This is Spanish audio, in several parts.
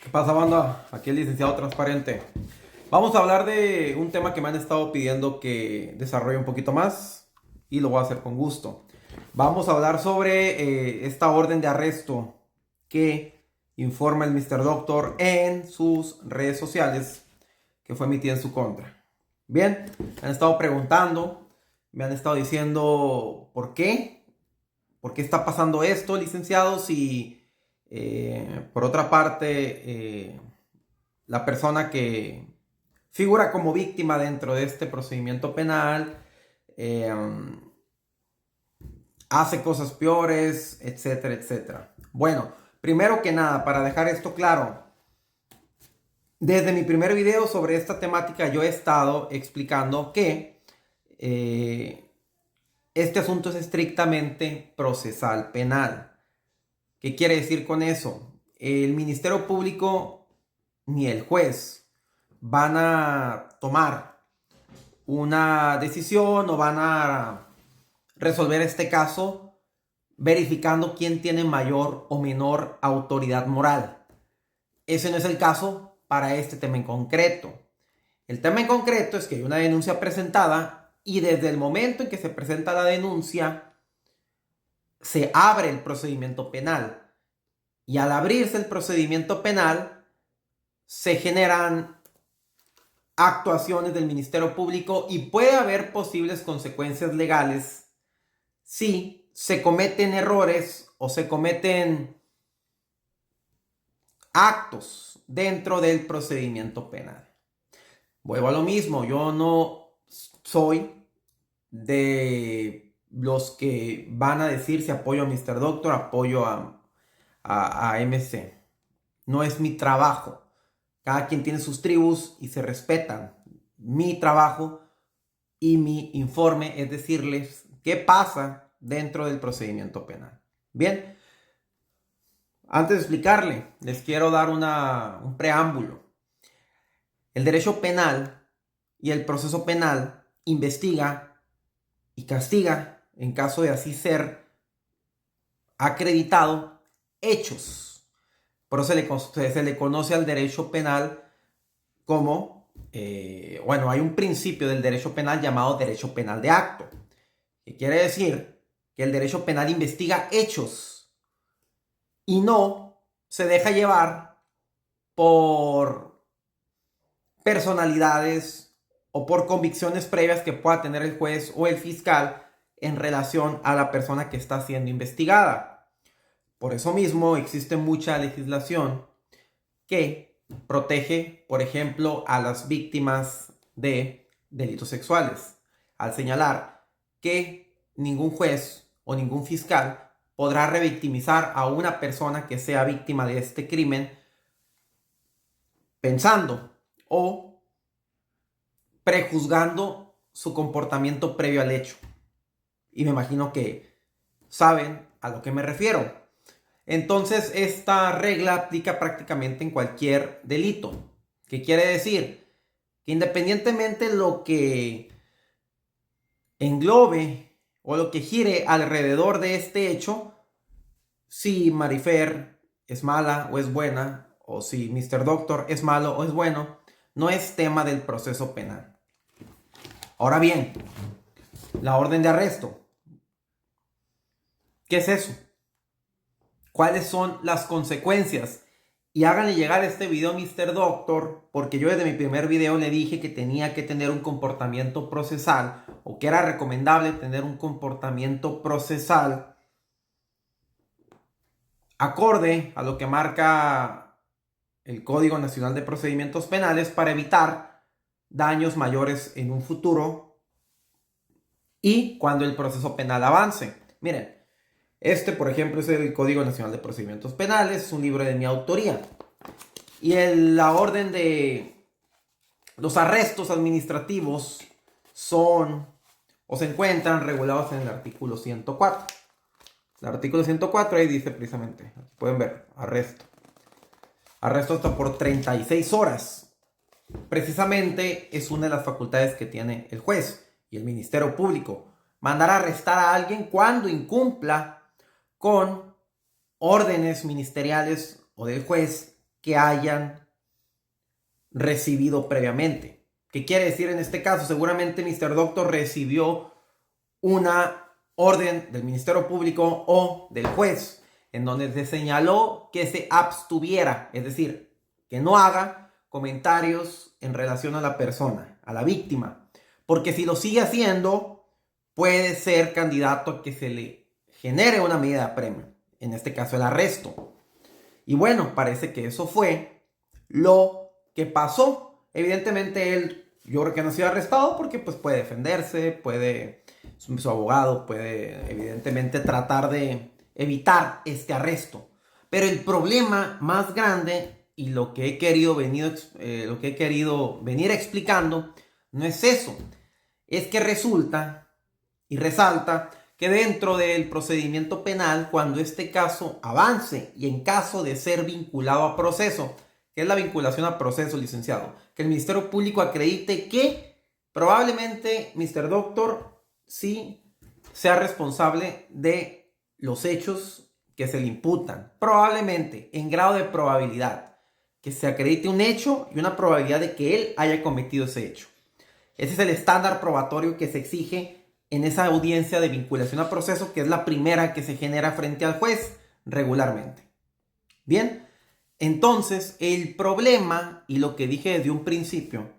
¿Qué pasa, banda? Aquí el licenciado Transparente. Vamos a hablar de un tema que me han estado pidiendo que desarrolle un poquito más y lo voy a hacer con gusto. Vamos a hablar sobre esta orden de arresto que informa el Mr. Doctor en sus redes sociales que fue emitida en su contra. Bien, me han estado preguntando, me han estado diciendo por qué está pasando esto, licenciado, si por otra parte la persona que figura como víctima dentro de este procedimiento penal eh, hace cosas peores, etcétera, etcétera. Bueno, primero que nada, para dejar esto claro, desde mi primer video sobre esta temática yo he estado explicando que este asunto es estrictamente procesal penal. ¿Qué quiere decir con eso? El Ministerio Público ni el juez van a tomar una decisión o van a resolver este caso verificando quién tiene mayor o menor autoridad moral. Ese no es el caso para este tema en concreto. El tema en concreto es que hay una denuncia presentada y desde el momento en que se presenta la denuncia se abre el procedimiento penal. Y al abrirse el procedimiento penal se generan actuaciones del Ministerio Público y puede haber posibles consecuencias legales si se cometen errores o se cometen actos dentro del procedimiento penal. Vuelvo a lo mismo, yo no soy de los que van a decir si apoyo a Mr. Doctor, apoyo a MC. No es mi trabajo. Cada quien tiene sus tribus y se respetan. Mi trabajo y mi informe es decirles qué pasa dentro del procedimiento penal. Bien, antes de explicarle, les quiero dar un preámbulo. El derecho penal y el proceso penal investiga y castiga, en caso de así ser acreditado, hechos. Por eso se le conoce al derecho penal como, hay un principio del derecho penal llamado derecho penal de acto, que quiere decir que el derecho penal investiga hechos y no se deja llevar por personalidades o por convicciones previas que pueda tener el juez o el fiscal en relación a la persona que está siendo investigada. Por eso mismo existe mucha legislación que protege, por ejemplo, a las víctimas de delitos sexuales, al señalar que ningún juez o ningún fiscal podrá revictimizar a una persona que sea víctima de este crimen pensando o prejuzgando su comportamiento previo al hecho. Y me imagino que saben a lo que me refiero. Entonces, esta regla aplica prácticamente en cualquier delito. ¿Qué quiere decir? Que independientemente lo que englobe o lo que gire alrededor de este hecho, si Marifer es mala o es buena, o si Mr. Doctor es malo o es bueno, no es tema del proceso penal. Ahora bien, la orden de arresto. ¿Qué es eso? ¿Cuáles son las consecuencias? Y háganle llegar este video a Mr. Doctor, porque yo desde mi primer video le dije que tenía que tener un comportamiento procesal, o que era recomendable tener un comportamiento procesal acorde a lo que marca el Código Nacional de Procedimientos Penales para evitar daños mayores en un futuro y cuando el proceso penal avance. Miren, por ejemplo, es el Código Nacional de Procedimientos Penales, es un libro de mi autoría. Y la orden de los arrestos administrativos son o se encuentran regulados en el artículo 104. El artículo 104 ahí dice precisamente, pueden ver, arresto. Arresto hasta por 36 horas. Precisamente es una de las facultades que tiene el juez y el Ministerio Público. Mandar a arrestar a alguien cuando incumpla con órdenes ministeriales o del juez que hayan recibido previamente. ¿Qué quiere decir en este caso? Seguramente Mr. Doctor recibió una orden del Ministerio Público o del juez en donde se señaló que se abstuviera, es decir, que no haga comentarios en relación a la persona, a la víctima, porque si lo sigue haciendo puede ser candidato a que se le genere una medida de apremio, en este caso el arresto. Y bueno, parece que eso fue lo que pasó. Evidentemente él, yo creo que no ha sido arrestado porque pues puede defenderse, puede, su abogado puede evidentemente tratar de evitar este arresto. Pero el problema más grande y lo que he querido venir explicando no es eso. Es que resulta y resalta que dentro del procedimiento penal, cuando este caso avance y en caso de ser vinculado a proceso, que es la vinculación a proceso, licenciado, que el Ministerio Público acredite que probablemente Mr. Doctor sí sea responsable de los hechos que se le imputan. Probablemente, en grado de probabilidad, que se acredite un hecho y una probabilidad de que él haya cometido ese hecho. Ese es el estándar probatorio que se exige en esa audiencia de vinculación a proceso, que es la primera que se genera frente al juez regularmente. Bien, entonces el problema, y lo que dije desde un principio,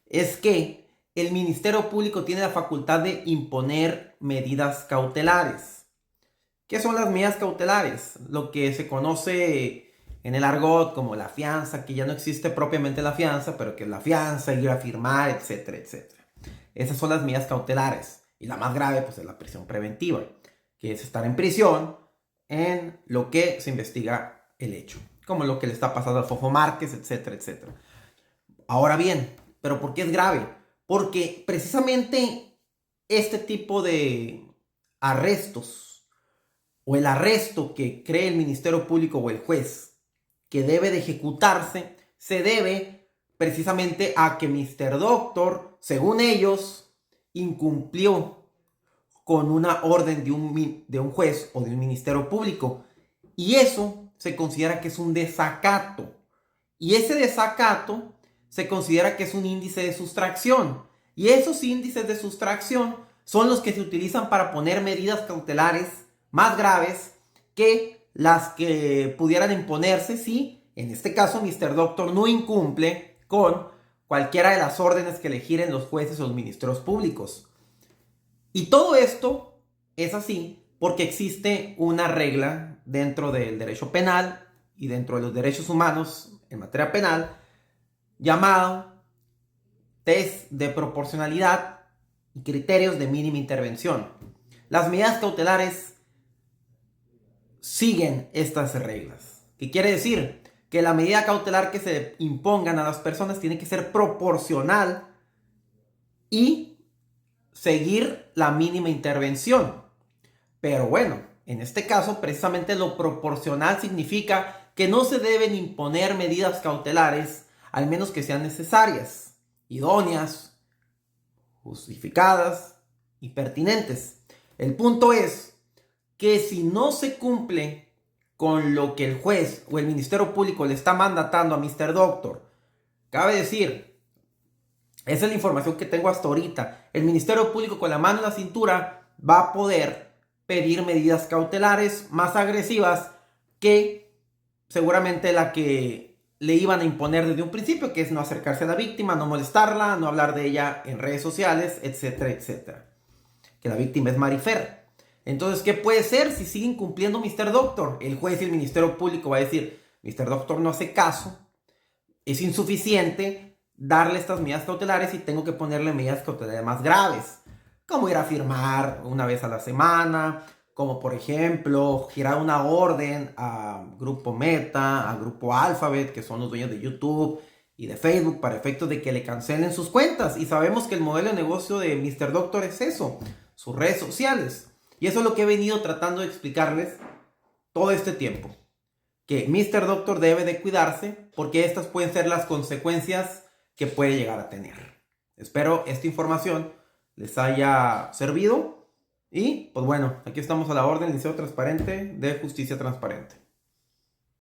es que el Ministerio Público tiene la facultad de imponer medidas cautelares. ¿Qué son las medidas cautelares? Lo que se conoce en el argot como la fianza, que ya no existe propiamente la fianza, pero que es la fianza, ir a firmar, etcétera, etcétera. Esas son las medidas cautelares. Y la más grave, pues, es la prisión preventiva, que es estar en prisión en lo que se investiga el hecho, como lo que le está pasando al Fofo Márquez, etcétera, etcétera. Ahora bien, ¿pero por qué es grave? Porque precisamente este tipo de arrestos o el arresto que cree el Ministerio Público o el juez que debe de ejecutarse se debe precisamente a que Mr. Doctor, según ellos, incumplió con una orden de un juez o de un Ministerio Público. Y eso se considera que es un desacato. Y ese desacato se considera que es un índice de sustracción. Y esos índices de sustracción son los que se utilizan para poner medidas cautelares más graves que las que pudieran imponerse si, en este caso, Mr. Doctor no incumple con cualquiera de las órdenes que le giren los jueces o los ministerios públicos. Y todo esto es así porque existe una regla dentro del derecho penal y dentro de los derechos humanos en materia penal llamado test de proporcionalidad y criterios de mínima intervención. Las medidas cautelares siguen estas reglas. ¿Qué quiere decir? Que la medida cautelar que se impongan a las personas tiene que ser proporcional y seguir la mínima intervención. Pero bueno, en este caso precisamente lo proporcional significa que no se deben imponer medidas cautelares al menos que sean necesarias, idóneas, justificadas y pertinentes. El punto es que si no se cumple con lo que el juez o el Ministerio Público le está mandatando a Mr. Doctor, cabe decir, esa es la información que tengo hasta ahorita, el Ministerio Público con la mano en la cintura va a poder pedir medidas cautelares más agresivas que seguramente la que le iban a imponer desde un principio, que es no acercarse a la víctima, no molestarla, no hablar de ella en redes sociales, etcétera, etcétera. Que la víctima es Marifer. Entonces, ¿qué puede ser si siguen cumpliendo Mr. Doctor? El juez y el Ministerio Público va a decir, Mr. Doctor no hace caso, es insuficiente darle estas medidas cautelares y tengo que ponerle medidas cautelares más graves, como ir a firmar una vez a la semana, como por ejemplo girar una orden a Grupo Meta, a Grupo Alphabet, que son los dueños de YouTube y de Facebook, para efectos de que le cancelen sus cuentas. Y sabemos que el modelo de negocio de Mr. Doctor es eso, sus redes sociales. Y eso es lo que he venido tratando de explicarles todo este tiempo. Que Mr. Doctor debe de cuidarse porque estas pueden ser las consecuencias que puede llegar a tener. Espero esta información les haya servido. Y pues bueno, aquí estamos a la orden, Liceo Transparente de Justicia Transparente.